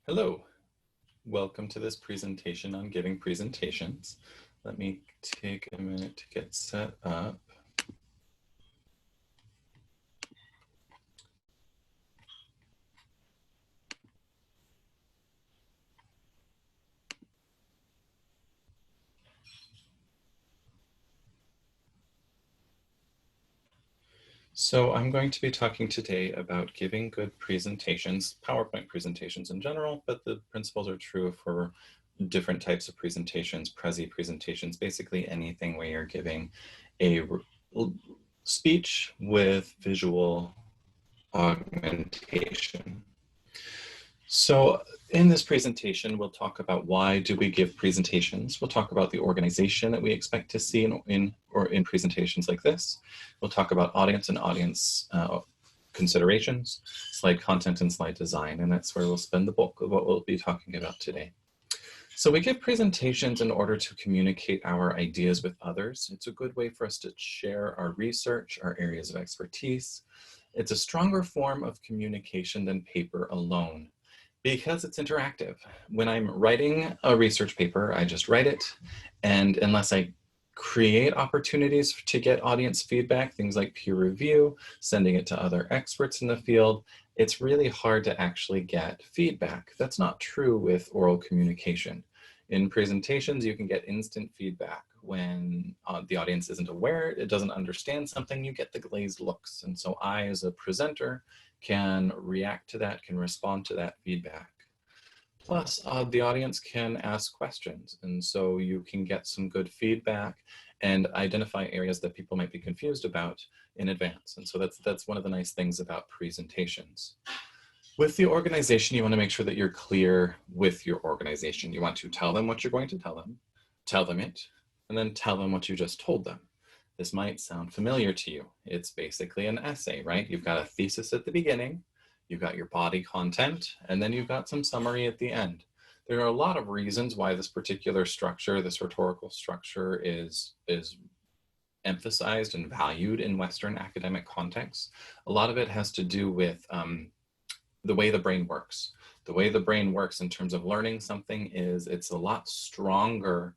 Hello, welcome to this presentation on giving presentations. Let me take a minute to get set up. So I'm going to be talking today about giving good presentations, PowerPoint presentations in general, but the principles are true for different types of presentations, Prezi presentations, basically anything where you're giving a speech with visual augmentation. So in this presentation, we'll talk about why do we give presentations. We'll talk about the organization that we expect to see in presentations like this. We'll talk about audience and audience considerations, slide content and slide design, and that's where we'll spend the bulk of what we'll be talking about today. So we give presentations in order to communicate our ideas with others. It's a good way for us to share our research, our areas of expertise. It's a stronger form of communication than paper alone, because it's interactive. When I'm writing a research paper, I just write it. And unless I create opportunities to get audience feedback, things like peer review, sending it to other experts in the field, it's really hard to actually get feedback. That's not true with oral communication. In presentations, you can get instant feedback. When the audience isn't aware, it doesn't understand something, you get the glazed looks. And so I, as a presenter, can react to that, can respond to that feedback. Plus, the audience can ask questions, and so you can get some good feedback and identify areas that people might be confused about in advance. And so that's one of the nice things about presentations. With the organization, you want to make sure that you're clear with your organization. You want to tell them what you're going to tell them it, and then tell them what you just told them. This might sound familiar to you. It's basically an essay, right? You've got a thesis at the beginning, you've got your body content, and then you've got some summary at the end. There are a lot of reasons why this particular structure, this rhetorical structure, is emphasized and valued in Western academic contexts. A lot of it has to do with the way the brain works. The way the brain works in terms of learning something is it's a lot stronger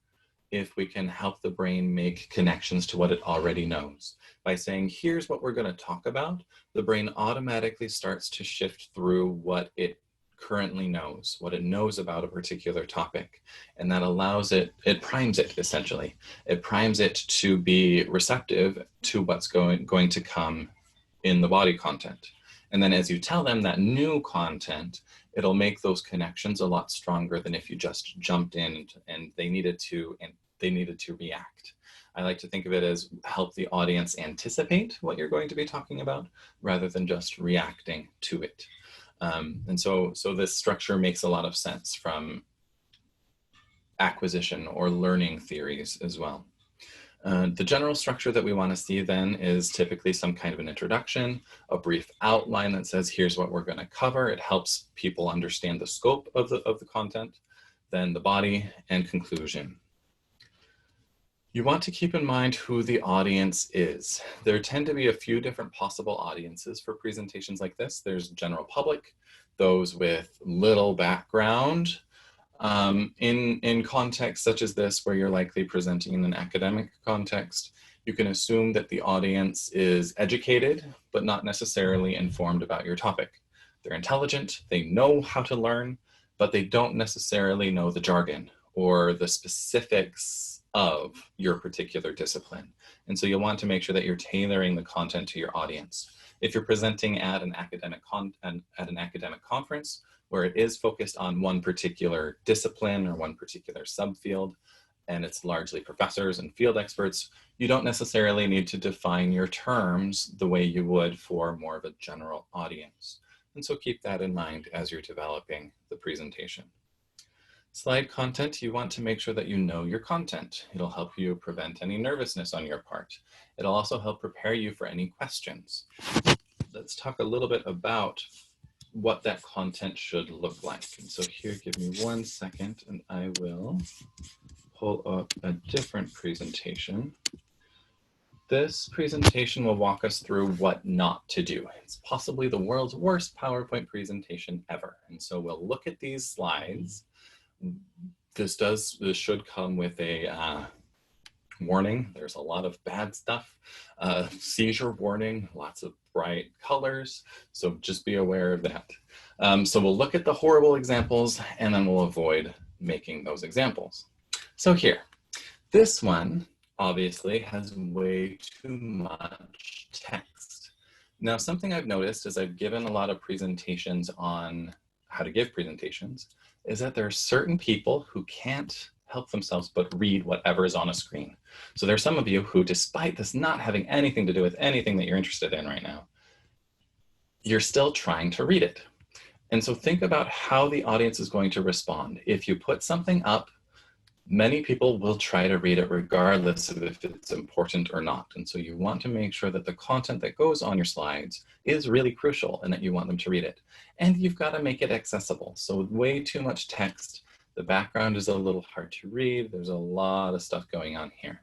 if we can help the brain make connections to what it already knows. By saying, here's what we're going to talk about, the brain automatically starts to shift through what it currently knows, what it knows about a particular topic. And that allows it primes it essentially. It primes it to be receptive to what's going to come in the body content. And then as you tell them that new content, it'll make those connections a lot stronger than if you just jumped in and they needed to react. I like to think of it as help the audience anticipate what you're going to be talking about rather than just reacting to it. And so this structure makes a lot of sense from acquisition or learning theories as well. The general structure that we want to see then is typically some kind of an introduction, a brief outline that says, here's what we're going to cover. It helps people understand the scope of the content, then the body and conclusion. You want to keep in mind who the audience is. There tend to be a few different possible audiences for presentations like this. There's general public, those with little background, in contexts such as this, where you're likely presenting in an academic context, you can assume that the audience is educated, but not necessarily informed about your topic. They're intelligent, they know how to learn, but they don't necessarily know the jargon or the specifics of your particular discipline. And so you'll want to make sure that you're tailoring the content to your audience. If you're presenting at an academic conference, where it is focused on one particular discipline or one particular subfield, and it's largely professors and field experts, you don't necessarily need to define your terms the way you would for more of a general audience. And so keep that in mind as you're developing the presentation. Slide content, you want to make sure that you know your content. It'll help you prevent any nervousness on your part. It'll also help prepare you for any questions. Let's talk a little bit about what that content should look like. And so here, give me 1 second and I will pull up a different presentation. This presentation will walk us through what not to do. It's possibly the world's worst PowerPoint presentation ever. And so we'll look at these slides. This should come with a warning. There's a lot of bad stuff. Seizure warning, lots of bright colors. So just be aware of that. So we'll look at the horrible examples and then we'll avoid making those examples. So here, this one obviously has way too much text. Now, something I've noticed as I've given a lot of presentations on how to give presentations is that there are certain people who can't help themselves but read whatever is on a screen. So there's some of you who, despite this not having anything to do with anything that you're interested in right now, you're still trying to read it. And so think about how the audience is going to respond. If you put something up, many people will try to read it regardless of if it's important or not. And so you want to make sure that the content that goes on your slides is really crucial and that you want them to read it. And you've got to make it accessible. So with way too much text, the background is a little hard to read. There's a lot of stuff going on here.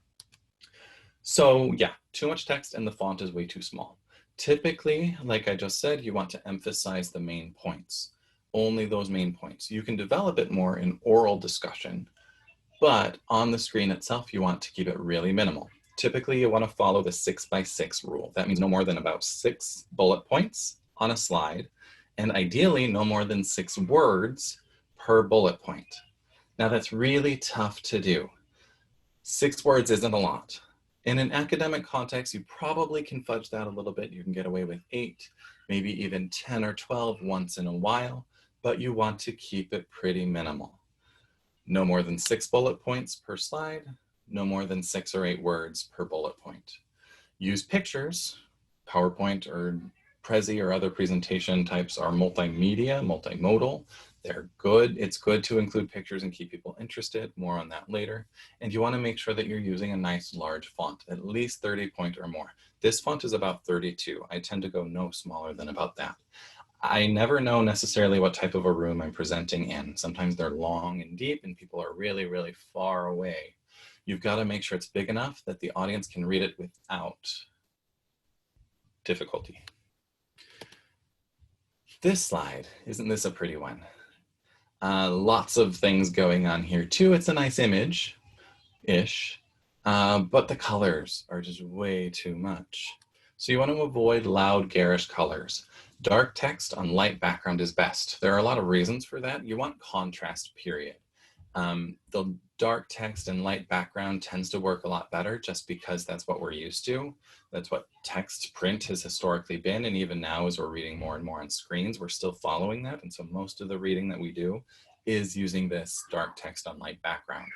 So yeah, too much text and the font is way too small. Typically, like I just said, you want to emphasize the main points, only those main points. You can develop it more in oral discussion, but on the screen itself, you want to keep it really minimal. Typically, you want to follow the 6x6 rule. That means no more than about 6 bullet points on a slide, and ideally no more than 6 words per bullet point. Now that's really tough to do. 6 words isn't a lot. In an academic context, you probably can fudge that a little bit. You can get away with 8, maybe even 10 or 12 once in a while, but you want to keep it pretty minimal. No more than 6 bullet points per slide, no more than 6 or 8 words per bullet point. Use pictures. PowerPoint or Prezi or other presentation types are multimedia, multimodal. They're good. It's good to include pictures and keep people interested. More on that later. And you want to make sure that you're using a nice large font, at least 30 point or more. This font is about 32. I tend to go no smaller than about that. I never know necessarily what type of a room I'm presenting in. Sometimes they're long and deep and people are really, really far away. You've got to make sure it's big enough that the audience can read it without difficulty. This slide, isn't this a pretty one? Lots of things going on here too. It's a nice image-ish, but the colors are just way too much. So you want to avoid loud, garish colors. Dark text on light background is best. There are a lot of reasons for that. You want contrast, period. The dark text and light background tends to work a lot better just because that's what we're used to. That's what text print has historically been. And even now, as we're reading more and more on screens, we're still following that. And so most of the reading that we do is using this dark text on light background.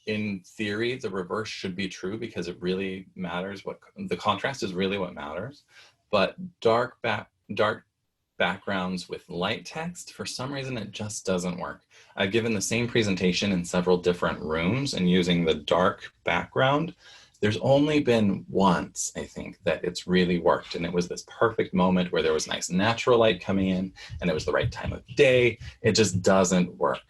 In theory, the reverse should be true because it really matters. The contrast is really what matters. But dark backgrounds with light text, for some reason, it just doesn't work. I've given the same presentation in several different rooms and using the dark background. There's only been once, I think, that it's really worked. And it was this perfect moment where there was nice natural light coming in and it was the right time of day. It just doesn't work.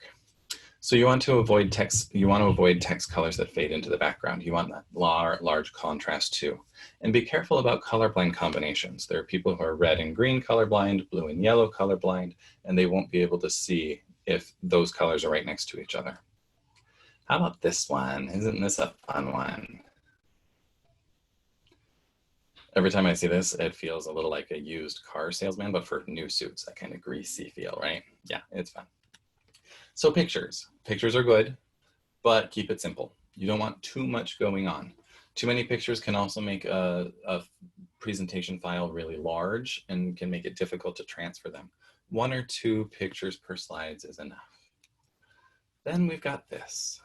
So you want to avoid text. You want to avoid text colors that fade into the background. You want that large contrast too. And be careful about colorblind combinations. There are people who are red and green colorblind, blue and yellow colorblind, and they won't be able to see if those colors are right next to each other. How about this one? Isn't this a fun one? Every time I see this, it feels a little like a used car salesman, but for new suits, that kind of greasy feel, right? Yeah, it's fun. So pictures. Pictures are good, but keep it simple. You don't want too much going on. Too many pictures can also make a presentation file really large and can make it difficult to transfer them. 1 or 2 pictures per slides is enough. Then we've got this.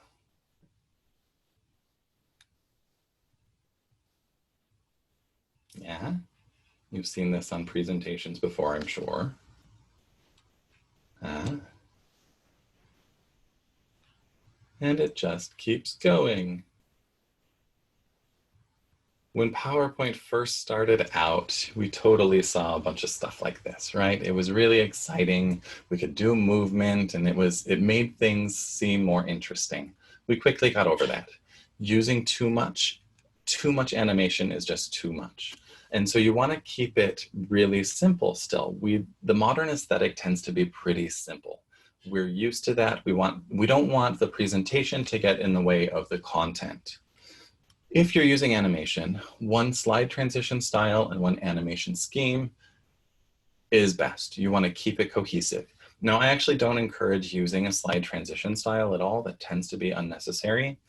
Yeah, you've seen this on presentations before, I'm sure. And it just keeps going. When PowerPoint first started out, we totally saw a bunch of stuff like this, right? It was really exciting. We could do movement and it made things seem more interesting. We quickly got over that. Using too much too much animation is just too much. And so you want to keep it really simple still. The modern aesthetic tends to be pretty simple. We're used to that. We don't want the presentation to get in the way of the content. If you're using animation, one slide transition style and one animation scheme is best. You want to keep it cohesive. Now, I actually don't encourage using a slide transition style at all. That tends to be unnecessary.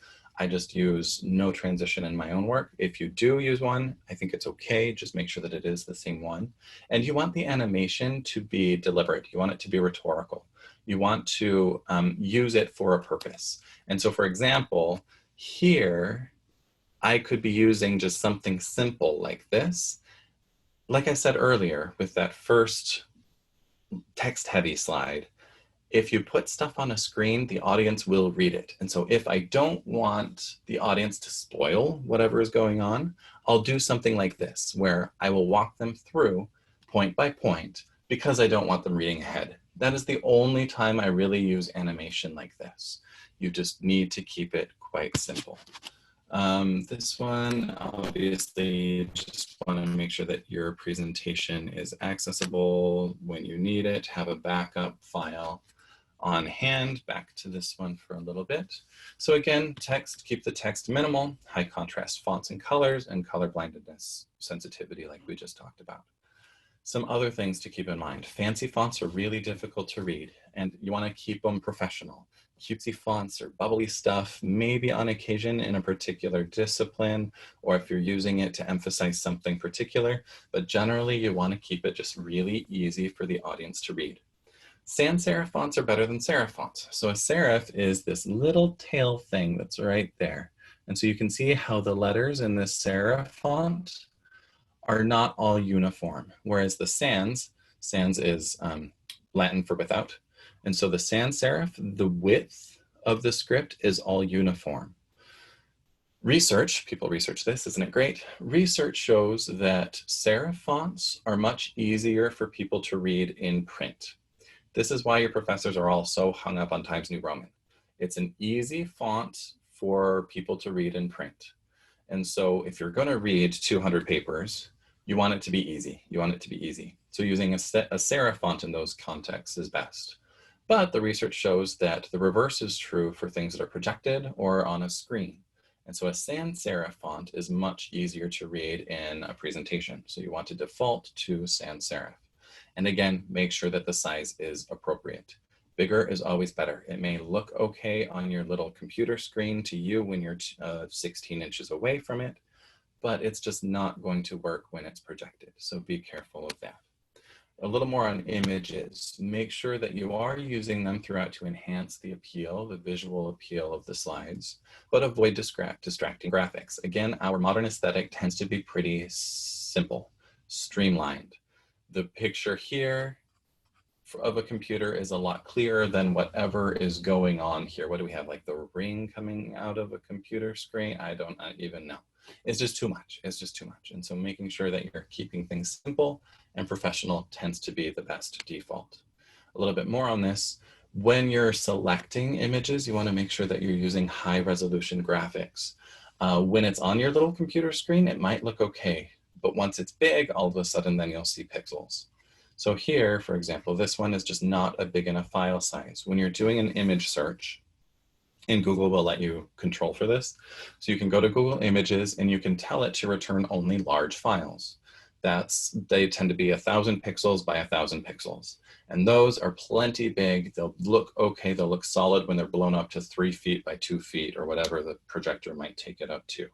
I just use no transition in my own work. If you do use one, I think it's okay. Just make sure that it is the same one. And you want the animation to be deliberate. You want it to be rhetorical. You want to use it for a purpose. And so, for example, here, I could be using just something simple like this. Like I said earlier, with that first text-heavy slide, if you put stuff on a screen, the audience will read it. And so if I don't want the audience to spoil whatever is going on, I'll do something like this, where I will walk them through point by point because I don't want them reading ahead. That is the only time I really use animation like this. You just need to keep it quite simple. This one, obviously, just want to make sure that your presentation is accessible when you need it. Have a backup file on hand. Back to this one for a little bit. So again, text, keep the text minimal, high contrast fonts and colors, and color blindness sensitivity like we just talked about. Some other things to keep in mind. Fancy fonts are really difficult to read, and you want to keep them professional. Cutesy fonts or bubbly stuff, maybe on occasion in a particular discipline, or if you're using it to emphasize something particular, but generally you want to keep it just really easy for the audience to read. Sans serif fonts are better than serif fonts. So a serif is this little tail thing that's right there. And so you can see how the letters in this serif font are not all uniform, whereas the sans is Latin for without. And so the sans serif, the width of the script is all uniform. Research, people research this, isn't it great? Research shows that serif fonts are much easier for people to read in print. This is why your professors are all so hung up on Times New Roman. It's an easy font for people to read in print. And so if you're going to read 200 papers, you want it to be easy. You want it to be easy. So using a serif font in those contexts is best. But the research shows that the reverse is true for things that are projected or on a screen. And so a sans serif font is much easier to read in a presentation. So you want to default to sans serif. And again, make sure that the size is appropriate. Bigger is always better. It may look okay on your little computer screen to you when you're 16 inches away from it, but it's just not going to work when it's projected. So be careful of that. A little more on images. Make sure that you are using them throughout to enhance the appeal, the visual appeal of the slides, but avoid distracting graphics. Again, our modern aesthetic tends to be pretty simple, streamlined. The picture here of a computer is a lot clearer than whatever is going on here. What do we have, like the ring coming out of a computer screen? I don't even know. It's just too much. It's just too much. And so making sure that you're keeping things simple and professional tends to be the best default. A little bit more on this. When you're selecting images, you want to make sure that you're using high resolution graphics. When it's on your little computer screen, it might look okay. But once it's big, all of a sudden, then you'll see pixels. So here, for example, this one is just not a big enough file size. When you're doing an image search, and Google will let you control for this. So you can go to Google Images and you can tell it to return only large files. They tend to be 1,000 pixels by 1,000 pixels. And those are plenty big. They'll look okay. They'll look solid when they're blown up to 3 feet by 2 feet or whatever the projector might take it up to.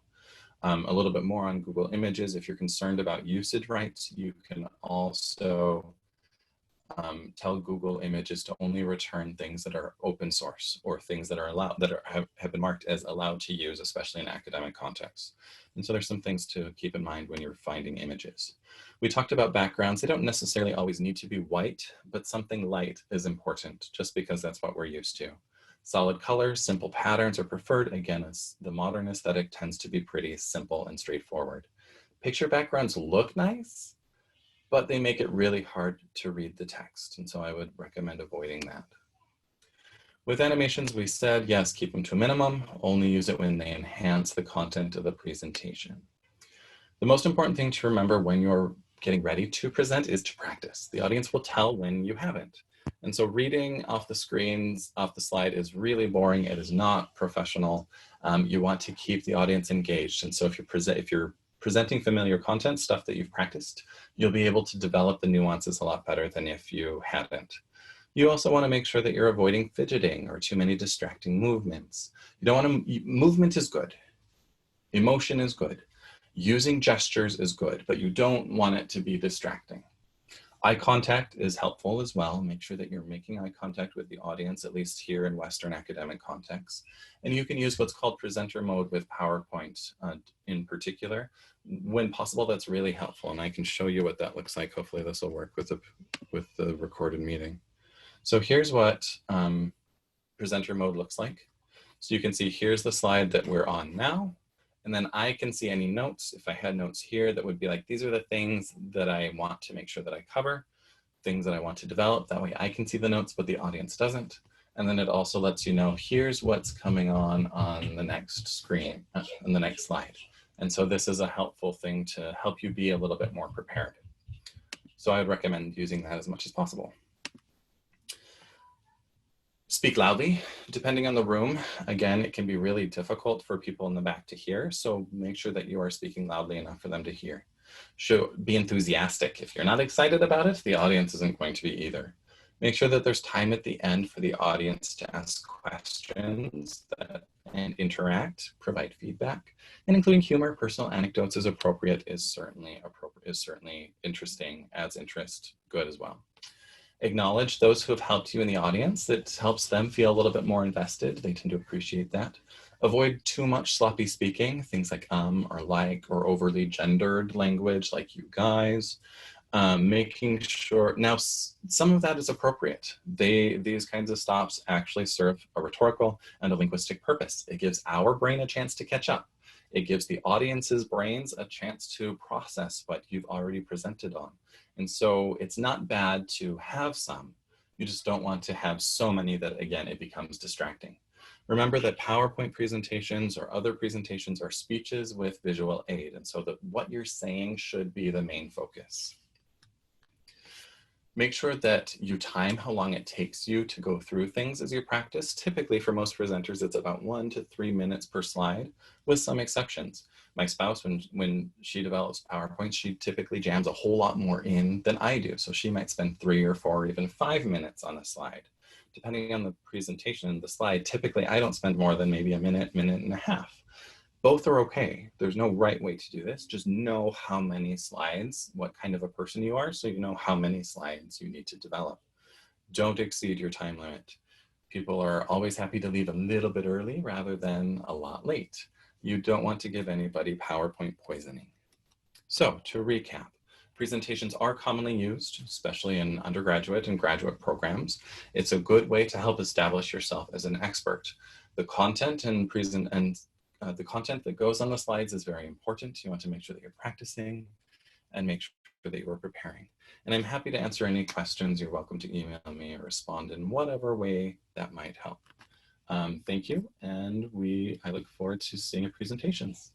A little bit more on Google Images. If you're concerned about usage rights, you can also tell Google Images to only return things that are open source or things that are allowed, that have been marked as allowed to use, especially in academic contexts. And so there's some things to keep in mind when you're finding images. We talked about backgrounds. They don't necessarily always need to be white, but something light is important just because that's what we're used to. Solid colors, simple patterns are preferred. Again, as the modern aesthetic tends to be pretty simple and straightforward. Picture backgrounds look nice, but they make it really hard to read the text. And so I would recommend avoiding that. With animations, we said, yes, keep them to a minimum, only use it when they enhance the content of the presentation. The most important thing to remember when you're getting ready to present is to practice. The audience will tell when you haven't. And so reading off the screens, off the slide is really boring. It is not professional. You want to keep the audience engaged. And so if you're presenting familiar content, stuff that you've practiced, you'll be able to develop the nuances a lot better than if you hadn't. You also want to make sure that you're avoiding fidgeting or too many distracting movements. You don't want to, movement is good. Emotion is good. Using gestures is good, but you don't want it to be distracting. Eye contact is helpful as well. Make sure that you're making eye contact with the audience, at least here in Western academic contexts. And you can use what's called presenter mode with PowerPoint in particular. When possible, that's really helpful. And I can show you what that looks like. Hopefully this will work with the recorded meeting. So here's what presenter mode looks like. So you can see here's the slide that we're on now. And then I can see any notes. If I had notes here, that would be like, these are the things that I want to make sure that I cover, things that I want to develop. That way I can see the notes, but the audience doesn't. And then it also lets you know, here's what's coming on the next screen, on the next slide. And so this is a helpful thing to help you be a little bit more prepared. So I would recommend using that as much as possible. Speak loudly, depending on the room. Again, it can be really difficult for people in the back to hear, so make sure that you are speaking loudly enough for them to hear. Be enthusiastic. If you're not excited about it, the audience isn't going to be either. Make sure that there's time at the end for the audience to ask questions and interact, provide feedback, and including humor, personal anecdotes as appropriate is certainly interesting, adds interest, good as well. Acknowledge those who have helped you in the audience. That helps them feel a little bit more invested. They tend to appreciate that. Avoid too much sloppy speaking, things like or like, or overly gendered language like you guys. Making sure, now some of that is appropriate. These kinds of stops actually serve a rhetorical and a linguistic purpose. It gives our brain a chance to catch up. It gives the audience's brains a chance to process what you've already presented on. And so it's not bad to have some. You just don't want to have so many that, again, it becomes distracting. Remember that PowerPoint presentations or other presentations are speeches with visual aid. And so what you're saying should be the main focus. Make sure that you time how long it takes you to go through things as you practice. Typically, for most presenters, it's about 1 to 3 minutes per slide, with some exceptions. My spouse, when she develops PowerPoint, she typically jams a whole lot more in than I do. So she might spend 3 or 4 or even 5 minutes on a slide. Depending on the presentation and the slide, typically I don't spend more than maybe a minute, minute and a half. Both are okay. There's no right way to do this. Just know how many slides, what kind of a person you are, so you know how many slides you need to develop. Don't exceed your time limit. People are always happy to leave a little bit early rather than a lot late. You don't want to give anybody PowerPoint poisoning. So to recap, presentations are commonly used, especially in undergraduate and graduate programs. It's a good way to help establish yourself as an expert. The content the content that goes on the slides is very important. You want to make sure that you're practicing and make sure that you are preparing. And I'm happy to answer any questions. You're welcome to email me or respond in whatever way that might help. Thank you, and I look forward to seeing your presentations.